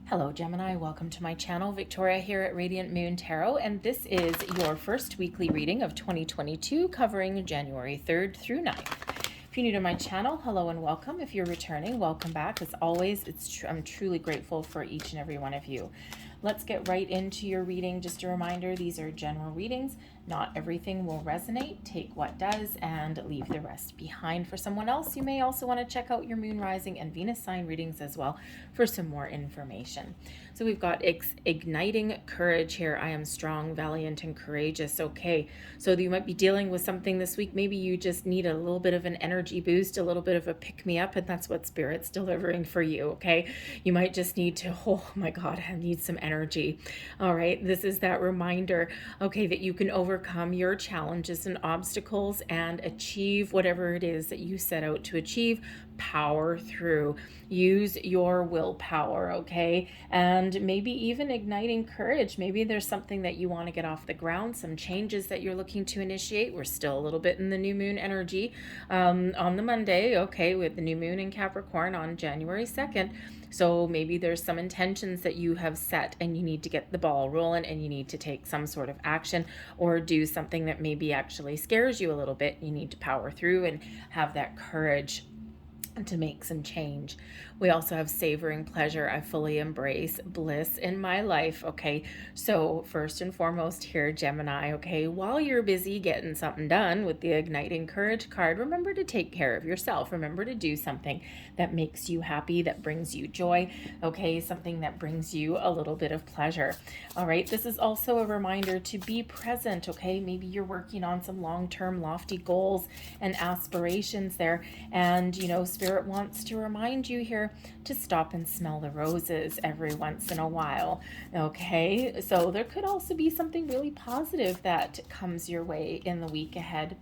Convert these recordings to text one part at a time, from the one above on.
Hello Gemini, welcome to my channel. Victoria here at Radiant Moon Tarot, and this is your first weekly reading of 2022 covering January 3rd through 9th. If you're new to my channel, hello and welcome. If you're returning, welcome back. As always, I'm truly grateful for each and every one of you. Let's get right into your reading. Just a reminder, these are general readings. Not everything will resonate. Take what does and leave the rest behind for someone else. You may also want to check out your moon, rising, and Venus sign readings as well for some more information. So we've got igniting courage here. I am strong, valiant, and courageous. Okay, so you might be dealing with something this week. Maybe you just need a little bit of an energy boost, a little bit of a pick-me-up, and that's what Spirit's delivering for you, okay? You might just need to, oh my God, I need some energy. All right, this is that reminder, okay, that you can overcome your challenges and obstacles and achieve whatever it is that you set out to achieve. Power through. Use your willpower, okay? And maybe even igniting courage. Maybe there's something that you want to get off the ground, some changes that you're looking to initiate. We're still a little bit in the new moon energy on the Monday, okay, with the new moon in Capricorn on January 2nd. So maybe there's some intentions that you have set and you need to get the ball rolling and you need to take some sort of action or do something that maybe actually scares you a little bit. You need to power through and have that courage to make some change. We also have savoring pleasure. I fully embrace bliss in my life. Okay, so first and foremost here, Gemini, okay, while you're busy getting something done with the igniting courage card, remember to take care of yourself. Remember to do something that makes you happy, that brings you joy, okay, something that brings you a little bit of pleasure. All right, this is also a reminder to be present. Okay, maybe you're working on some long-term lofty goals and aspirations there, and you know, Spirit wants to remind you here to stop and smell the roses every once in a while. Okay, so there could also be something really positive that comes your way in the week ahead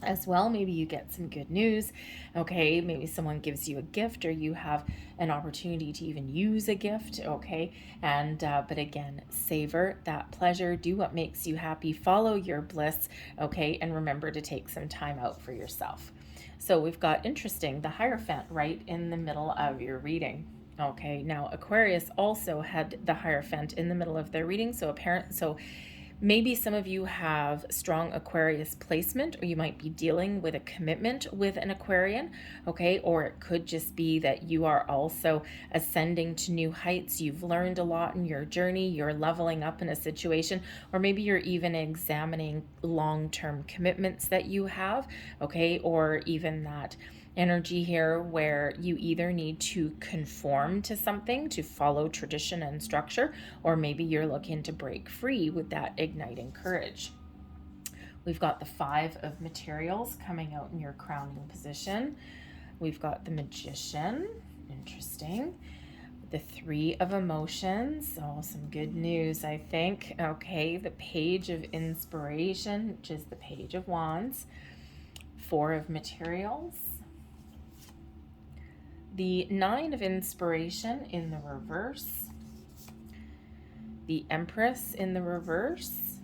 as well. Maybe you get some good news. Okay, maybe someone gives you a gift or you have an opportunity to even use a gift. Okay, and but again, savor that pleasure, do what makes you happy, follow your bliss. Okay, and remember to take some time out for yourself. So we've got interesting, the Hierophant right in the middle of your reading. Okay, now Aquarius also had the Hierophant in the middle of their reading. So maybe some of you have strong Aquarius placement, or you might be dealing with a commitment with an Aquarian, okay? Or it could just be that you are also ascending to new heights. You've learned a lot in your journey. You're leveling up in a situation, or maybe you're even examining long-term commitments that you have, okay? Or even that energy here where you either need to conform to something to follow tradition and structure, or maybe you're looking to break free with that igniting courage. We've got the Five of Materials coming out in your crowning position. We've got the Magician, interesting. The Three of Emotions, oh, some good news, I think. Okay, the Page of Inspiration, which is the Page of Wands. Four of Materials. The Nine of Inspiration in the reverse, the Empress in the reverse,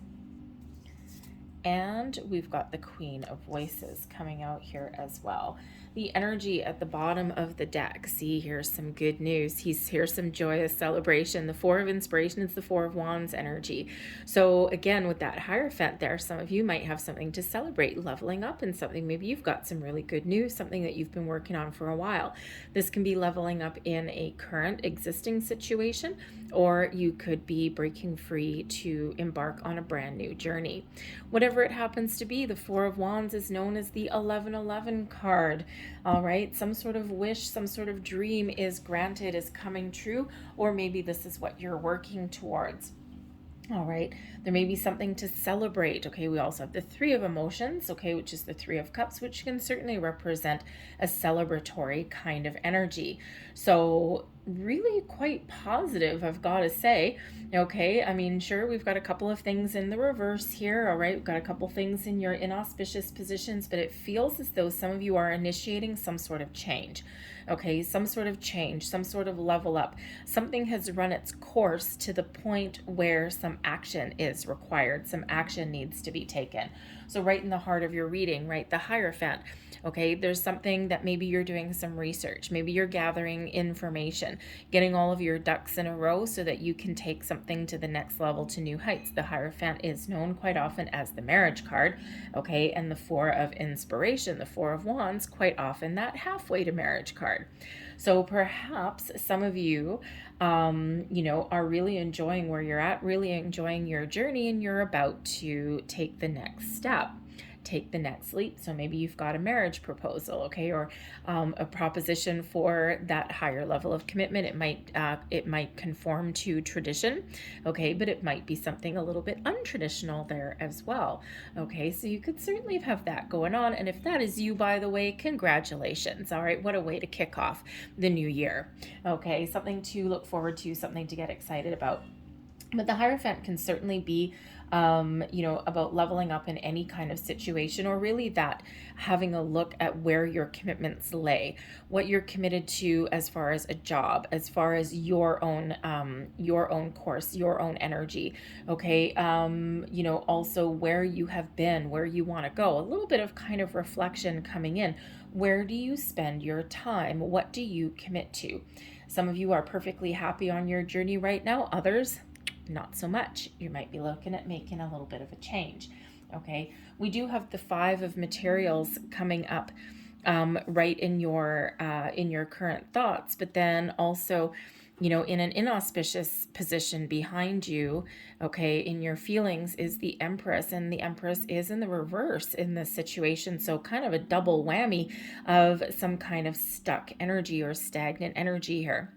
and we've got the Queen of Voices coming out here as well. The energy at the bottom of the deck, see, here's some good news. Here's some joyous celebration. The Four of Inspiration is the Four of Wands energy. So again, with that Hierophant there, some of you might have something to celebrate, leveling up in something. Maybe you've got some really good news, something that you've been working on for a while. This can be leveling up in a current existing situation, or you could be breaking free to embark on a brand new journey. Whatever it happens to be, the Four of Wands is known as the 1111 card. All right, some sort of wish, some sort of dream is granted, is coming true, or maybe this is what you're working towards. All right, there may be something to celebrate. Okay, we also have the Three of Emotions, okay, which is the Three of Cups, which can certainly represent a celebratory kind of energy. So really quite positive, I've got to say. Okay, I mean, sure, we've got a couple of things in the reverse here. All right, we've got a couple things in your inauspicious positions, but it feels as though some of you are initiating some sort of change. Okay, some sort of change, some sort of level up. Something has run its course to the point where some action is required, some action needs to be taken. So right in the heart of your reading, right, the Hierophant. Okay, there's something that maybe you're doing some research, maybe you're gathering information, getting all of your ducks in a row so that you can take something to the next level, to new heights. The Hierophant is known quite often as the marriage card, okay, and the Four of Inspiration, the Four of Wands, quite often that halfway to marriage card. So perhaps some of you, are really enjoying where you're at, really enjoying your journey, and you're about to take the next step, take the next leap. So maybe you've got a marriage proposal, okay, or a proposition for that higher level of commitment. It might conform to tradition, okay, but it might be something a little bit untraditional there as well, okay. So you could certainly have that going on, and if that is you, by the way, congratulations. All right, what a way to kick off the new year, okay. Something to look forward to, something to get excited about. But the Hierophant can certainly be, about leveling up in any kind of situation, or really that having a look at where your commitments lay, what you're committed to as far as a job, as far as your own course, your own energy. Okay. Also where you have been, where you want to go, a little bit of kind of reflection coming in. Where do you spend your time? What do you commit to? Some of you are perfectly happy on your journey right now. Others, not so much. You might be looking at making a little bit of a change. Okay, we do have the Five of Materials coming up right in your current thoughts, but then also, in an inauspicious position behind you, okay, in your feelings, is the Empress, and the Empress is in the reverse in this situation. So kind of a double whammy of some kind of stuck energy or stagnant energy here.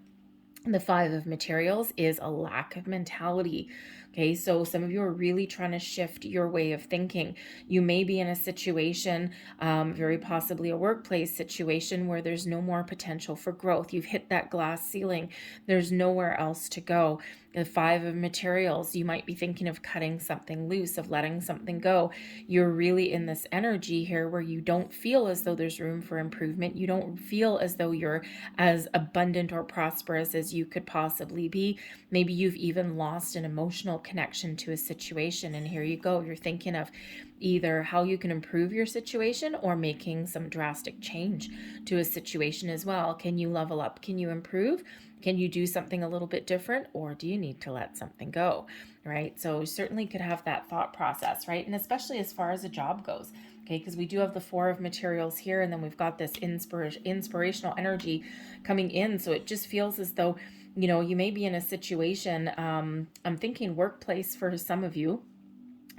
The Five of Materials is a lack of mentality. Okay, so some of you are really trying to shift your way of thinking. You may be in a situation, very possibly a workplace situation, where there's no more potential for growth. You've hit that glass ceiling. There's nowhere else to go. The Five of Materials, you might be thinking of cutting something loose, of letting something go. You're really in this energy here where you don't feel as though there's room for improvement. You don't feel as though you're as abundant or prosperous as you could possibly be. Maybe you've even lost an emotional connection to a situation, and here you go. You're thinking of either how you can improve your situation or making some drastic change to a situation as well. Can you level up? Can you improve? Can you do something a little bit different, or do you need to let something go, right? So certainly could have that thought process, right? And especially as far as a job goes, okay, because we do have the Four of Materials here, and then we've got this inspirational energy coming in. So it just feels as though, you may be in a situation, I'm thinking workplace for some of you,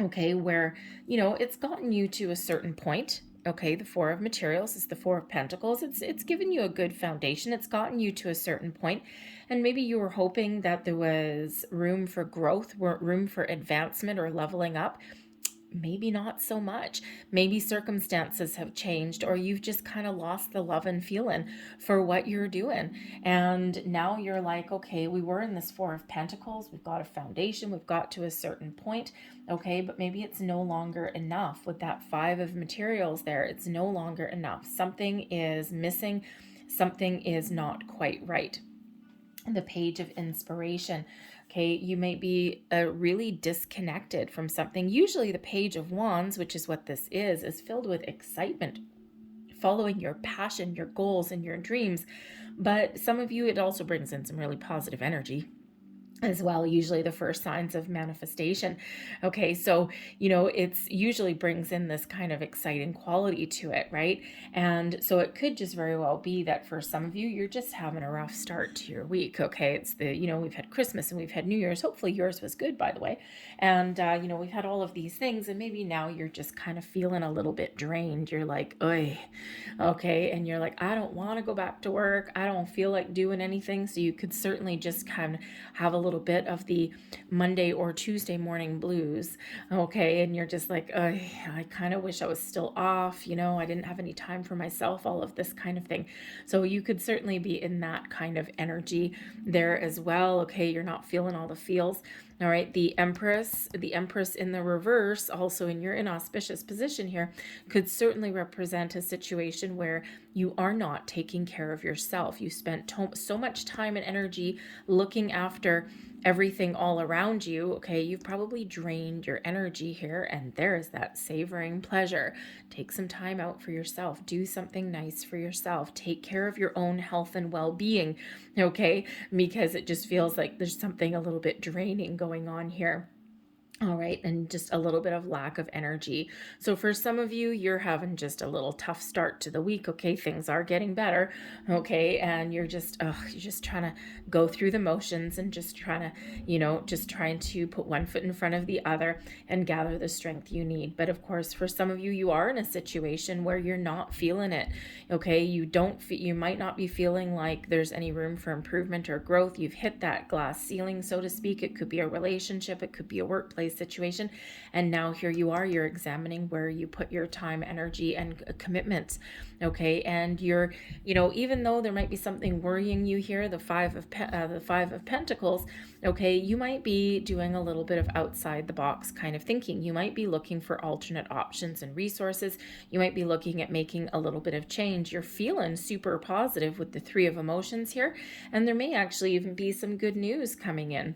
okay, where, it's gotten you to a certain point. Okay, the Four of Materials is the Four of Pentacles. It's given you a good foundation. It's gotten you to a certain point, and maybe you were hoping that there was room for growth, room for advancement or leveling up. Maybe not so much. Maybe circumstances have changed, or you've just kind of lost the love and feeling for what you're doing. And now you're like, okay, we were in this Four of Pentacles. We've got a foundation. We've got to a certain point. Okay, but maybe it's no longer enough with that Five of Materials there. It's no longer enough. Something is missing. Something is not quite right. The Page of Inspiration. Okay, you may be really disconnected from something. Usually the Page of Wands, which is what this is filled with excitement, following your passion, your goals, and your dreams. But some of you, it also brings in some really positive energy as well, usually the first signs of manifestation. Okay, so, it's usually brings in this kind of exciting quality to it, right? And so it could just very well be that for some of you, you're just having a rough start to your week. Okay, it's we've had Christmas and we've had New Year's. Hopefully yours was good, by the way. And, we've had all of these things, and maybe now you're just kind of feeling a little bit drained. You're like, oy, okay. And you're like, I don't want to go back to work. I don't feel like doing anything. So you could certainly just kind of have a little bit of the Monday or Tuesday morning blues, okay, and you're just like, I kind of wish I was still off, I didn't have any time for myself, all of this kind of thing. So you could certainly be in that kind of energy there as well, okay. You're not feeling all the feels. All right, the Empress in the reverse, also in your inauspicious position here, could certainly represent a situation where you are not taking care of yourself. You spent so much time and energy looking after everything all around you. Okay, you've probably drained your energy here, and there's that savoring pleasure. Take some time out for yourself. Do something nice for yourself. Take care of your own health and well-being, okay? Because it just feels like there's something a little bit draining going on here. All right, and just a little bit of lack of energy. So for some of you, you're having just a little tough start to the week. Okay, things are getting better. Okay, and you're just trying to go through the motions and just trying to put one foot in front of the other and gather the strength you need. But of course, for some of you, you are in a situation where you're not feeling it. Okay, you might not be feeling like there's any room for improvement or growth. You've hit that glass ceiling, so to speak. It could be a relationship, it could be a workplace situation, and now here you are, you're examining where you put your time, energy, and commitments. Okay, and you're, even though there might be something worrying you here, the Five of Pentacles, okay, you might be doing a little bit of outside the box kind of thinking. You might be looking for alternate options and resources. You might be looking at making a little bit of change. You're feeling super positive with the Three of Emotions here, and there may actually even be some good news coming in,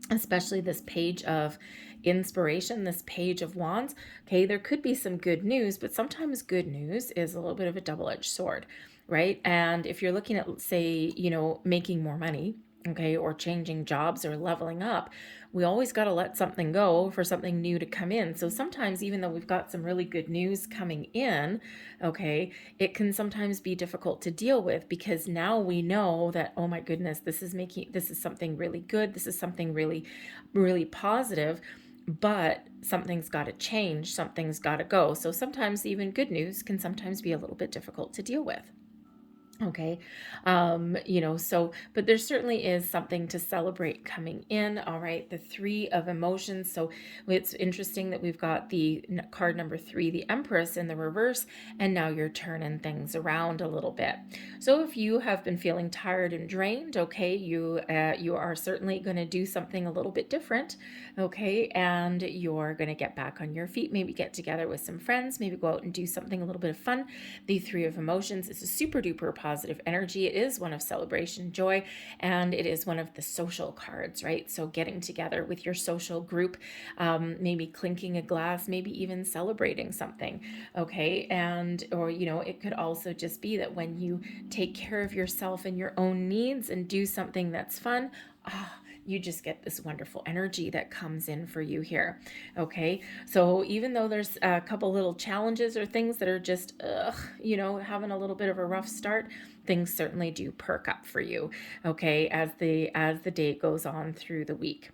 especially this Page of Inspiration, this Page of Wands. Okay, there could be some good news, but sometimes good news is a little bit of a double-edged sword, right? And if you're looking at, say, making more money, okay, or changing jobs or leveling up, we always got to let something go for something new to come in. So sometimes, even though we've got some really good news coming in, okay, it can sometimes be difficult to deal with, because now we know that, oh my goodness, this is something really good. This is something really, really positive, but something's got to change. Something's got to go. So sometimes even good news can sometimes be a little bit difficult to deal with. Okay, but there certainly is something to celebrate coming in. All right, the Three of Emotions. So it's interesting that we've got the card number 3, the Empress, in the reverse, and now you're turning things around a little bit. So if you have been feeling tired and drained, okay, you are certainly going to do something a little bit different, okay, and you're going to get back on your feet, maybe get together with some friends, maybe go out and do something a little bit of fun. The Three of Emotions is a super duper positive energy. It is one of celebration, joy, and it is one of the social cards, right? So getting together with your social group, maybe clinking a glass, maybe even celebrating something, okay? Or it could also just be that when you take care of yourself and your own needs and do something that's fun, you just get this wonderful energy that comes in for you here. Okay, so even though there's a couple little challenges or things that are just having a little bit of a rough start, things certainly do perk up for you, okay, as the day goes on through the week.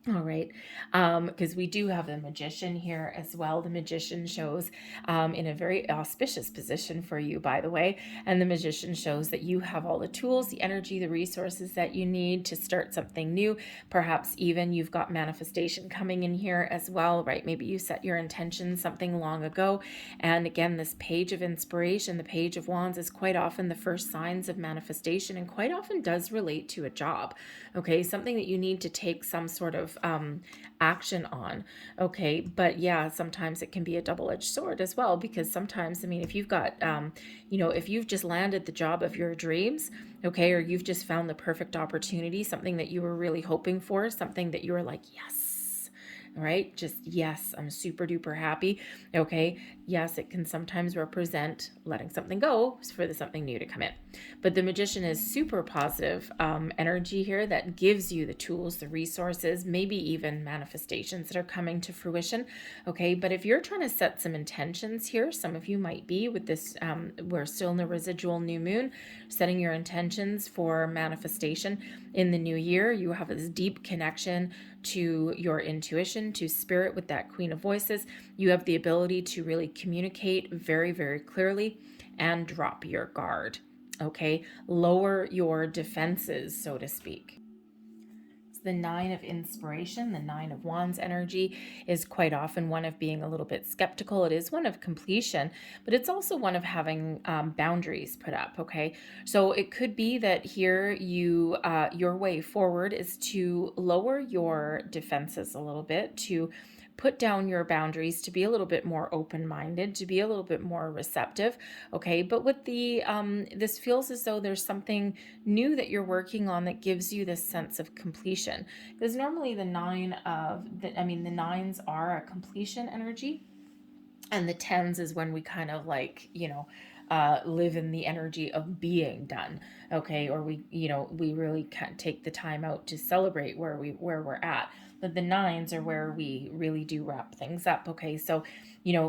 All right, because we do have the Magician here as well. The Magician shows in a very auspicious position for you, by the way. And the Magician shows that you have all the tools, the energy, the resources that you need to start something new. Perhaps even you've got manifestation coming in here as well, right? Maybe you set your intention something long ago. And again, this Page of Inspiration, the Page of Wands, is quite often the first signs of manifestation, and quite often does relate to a job, okay? Something that you need to take some sort of action on, okay? But yeah, sometimes it can be a double-edged sword as well, because sometimes, if you've got if you've just landed the job of your dreams, okay, or you've just found the perfect opportunity, something that you were really hoping for, something that you were like, yes, all right, just yes, I'm super duper happy, okay? Yes, it can sometimes represent letting something go for something new to come in. But the Magician is super positive energy here that gives you the tools, the resources, maybe even manifestations that are coming to fruition, okay? But if you're trying to set some intentions here, some of you might be with this, we're still in the residual new moon, setting your intentions for manifestation in the new year. You have this deep connection to your intuition, to spirit with that Queen of Voices. You have the ability to really communicate very, very clearly and drop your guard, okay? Lower your defenses, so to speak. the Nine of Inspiration. The Nine of Wands energy is quite often one of being a little bit skeptical. It is one of completion, but it's also one of having boundaries put up, okay? So it could be that here your way forward is to lower your defenses a little bit, to put down your boundaries, to be a little bit more open-minded, to be a little bit more receptive, okay? But with the this feels as though there's something new that you're working on that gives you this sense of completion, because normally the nines are a completion energy, and the tens is when we kind of like, live in the energy of being done, okay? Or we really can't take the time out to celebrate where we're at. But the nines are where we really do wrap things up, okay? So,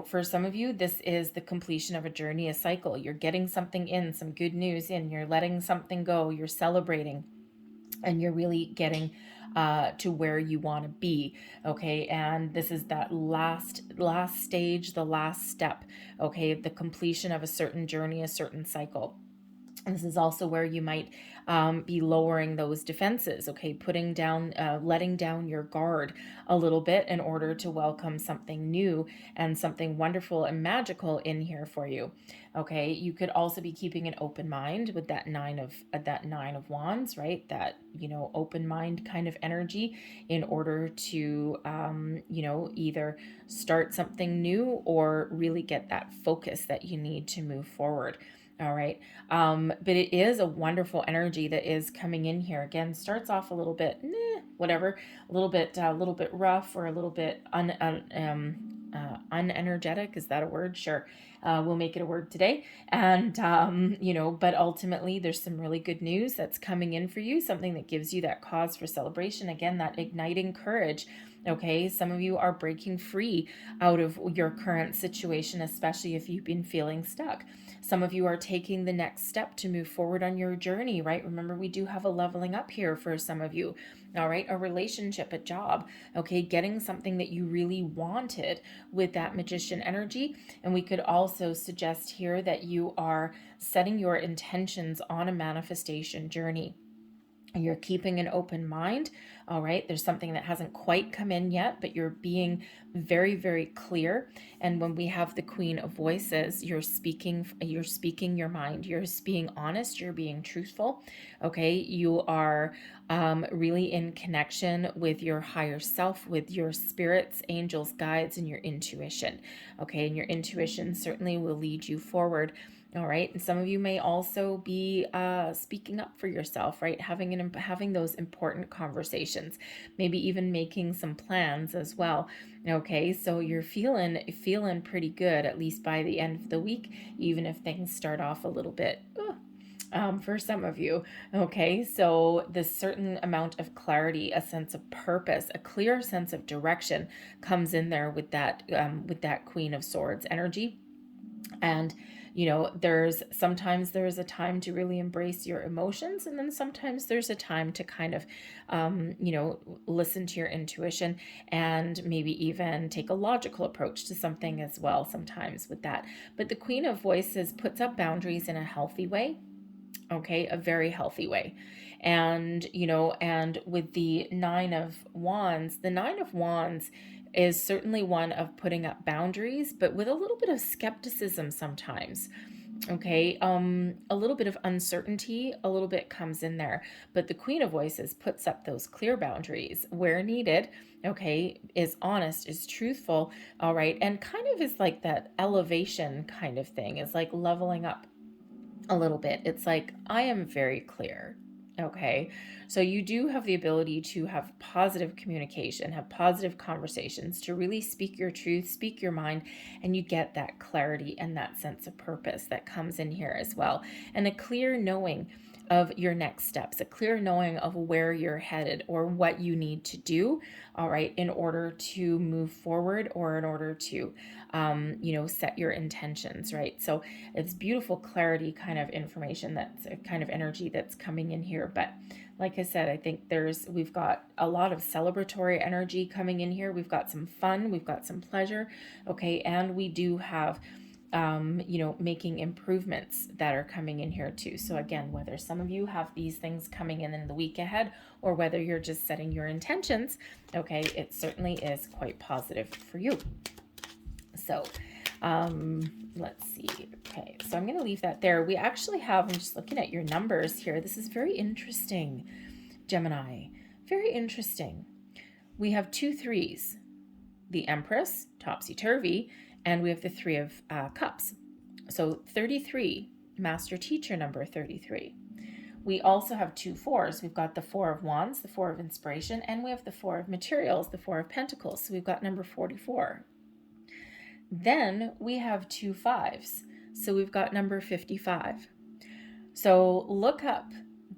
for some of you, this is the completion of a journey, a cycle. You're getting something in, some good news in, you're letting something go, you're celebrating, and you're really getting to where you want to be, okay? And this is that last stage, the last step, okay? The completion of a certain journey, a certain cycle. This is also where you might be lowering those defenses, okay? Putting down, letting down your guard a little bit in order to welcome something new and something wonderful and magical in here for you, okay? You could also be keeping an open mind with that nine of wands, right? That, open mind kind of energy in order to, either start something new or really get that focus that you need to move forward. All right. But it is a wonderful energy that is coming in here. Again, starts off a little bit, whatever, a little bit rough, or a little bit unenergetic. Is that a word? Sure. We'll make it a word today. And, but ultimately there's some really good news that's coming in for you. Something that gives you that cause for celebration. Again, that igniting courage. Okay. Some of you are breaking free out of your current situation, especially if you've been feeling stuck. Some of you are taking the next step to move forward on your journey, right? Remember, we do have a leveling up here for some of you, all right? A relationship, a job, okay? Getting something that you really wanted with that Magician energy. And we could also suggest here that you are setting your intentions on a manifestation journey. You're keeping an open mind, all right? There's something that hasn't quite come in yet, but you're being very, very clear. And when we have the Queen of Voices, you're speaking your mind. You're being honest. You're being truthful, okay? You are really in connection with your higher self, with your spirits, angels, guides, and your intuition, okay? And your intuition certainly will lead you forward. All right. And some of you may also be speaking up for yourself, right? Having those important conversations, maybe even making some plans as well. Okay. So you're feeling pretty good, at least by the end of the week, even if things start off a little bit for some of you. Okay. So this certain amount of clarity, a sense of purpose, a clear sense of direction comes in there with that Queen of Swords energy. And sometimes there's a time to really embrace your emotions, and then sometimes there's a time to kind of, listen to your intuition and maybe even take a logical approach to something as well sometimes with that. But the Queen of Voices puts up boundaries in a healthy way, okay, a very healthy way. And, and with the Nine of Wands is certainly one of putting up boundaries, but with a little bit of skepticism sometimes. Okay, a little bit of uncertainty, a little bit comes in there, but the Queen of Voices puts up those clear boundaries where needed, okay, is honest, is truthful, all right, and kind of is like that elevation kind of thing. It's like leveling up a little bit. It's like, I am very clear. Okay, so you do have the ability to have positive communication, have positive conversations, to really speak your truth, speak your mind, and you get that clarity and that sense of purpose that comes in here as well. And a clear knowing of your next steps, a clear knowing of where you're headed or what you need to do, all right, in order to move forward or in order to, set your intentions, right? So it's beautiful clarity kind of information, that's a kind of energy that's coming in here. But like I said, I think we've got a lot of celebratory energy coming in here. We've got some fun, we've got some pleasure, okay, and we do have you know, making improvements that are coming in here too. So again, whether some of you have these things coming in the week ahead, or whether you're just setting your intentions, okay, it certainly is quite positive for you. So let's see. Okay, so I'm going to leave that there. We actually have, I'm just looking at your numbers here. This is very interesting, Gemini. Very interesting. We have 2 3s, the Empress, topsy-turvy, and we have the 3 of Cups. So 33, master teacher number 33. We also have 2 4s. We've got the 4 of Wands, the 4 of inspiration, and we have the 4 of materials, the 4 of Pentacles. So we've got number 44. Then we have 2 5s. So we've got number 55. So look up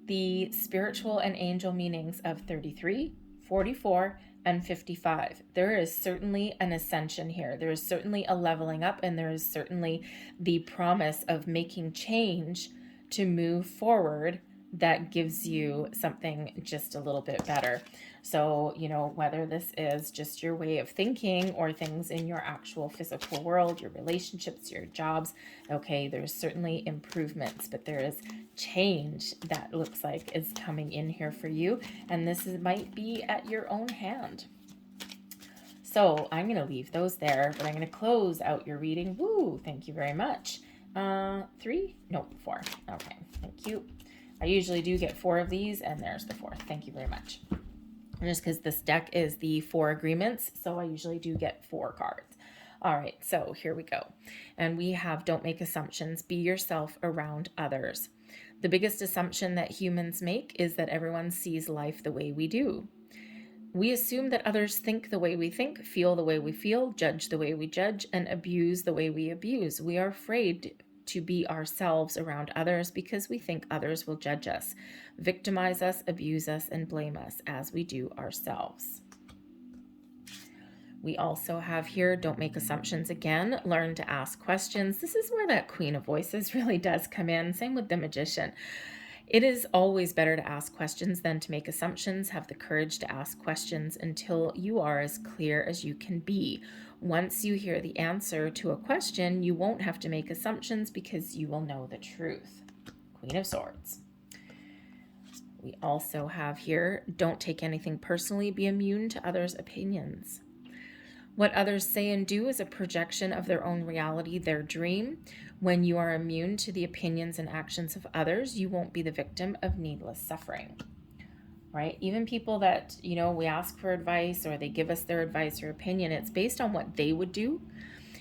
the spiritual and angel meanings of 33, 44, and 55. There is certainly an ascension here. There is certainly a leveling up, and there is certainly the promise of making change to move forward that gives you something just a little bit better. So, you know, whether this is just your way of thinking or things in your actual physical world, your relationships, your jobs, okay, there's certainly improvements, but there is change that looks like is coming in here for you. And this might be at your own hand. So I'm going to leave those there, but I'm going to close out your reading. Woo, thank you very much. 3? Nope, 4. Okay, thank you. I usually do get 4 of these, and there's the 4th. Thank you very much. Just because this deck is the 4 agreements, so I usually do get 4 cards. All right, so here we go. And we have don't make assumptions, be yourself around others. The biggest assumption that humans make is that everyone sees life the way we do. We assume that others think the way we think, feel the way we feel, judge the way we judge, and abuse the way we abuse. We are afraid to be ourselves around others because we think others will judge us, victimize us, abuse us, and blame us as we do ourselves. We also have here, don't make assumptions again, learn to ask questions. This is where that Queen of Voices really does come in. Same with the Magician. It is always better to ask questions than to make assumptions. Have the courage to ask questions until you are as clear as you can be. Once you hear the answer to a question, you won't have to make assumptions because you will know the truth. Queen of Swords. We also have here, don't take anything personally, be immune to others' opinions. What others say and do is a projection of their own reality, their dream. When you are immune to the opinions and actions of others, you won't be the victim of needless suffering. Right? Even people that, you know, we ask for advice or they give us their advice or opinion, it's based on what they would do.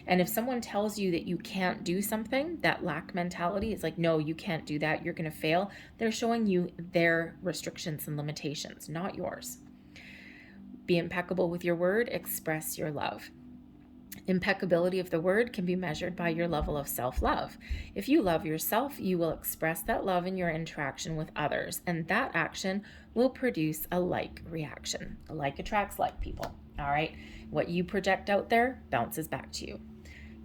And if someone tells you that you can't do something, that lack mentality is like, no, you can't do that, you're going to fail. They're showing you their restrictions and limitations, not yours. Be impeccable with your word, express your love. Impeccability of the word can be measured by your level of self-love. If you love yourself, you will express that love in your interaction with others, and that action will produce a like reaction. Like attracts like, people. All right. What you project out there bounces back to you.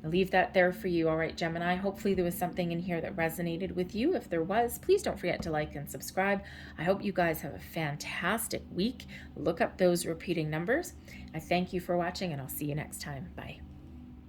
I'll leave that there for you. All right, Gemini. Hopefully there was something in here that resonated with you. If there was, please don't forget to like and subscribe. I hope you guys have a fantastic week. Look up those repeating numbers. I thank you for watching, and I'll see you next time. Bye.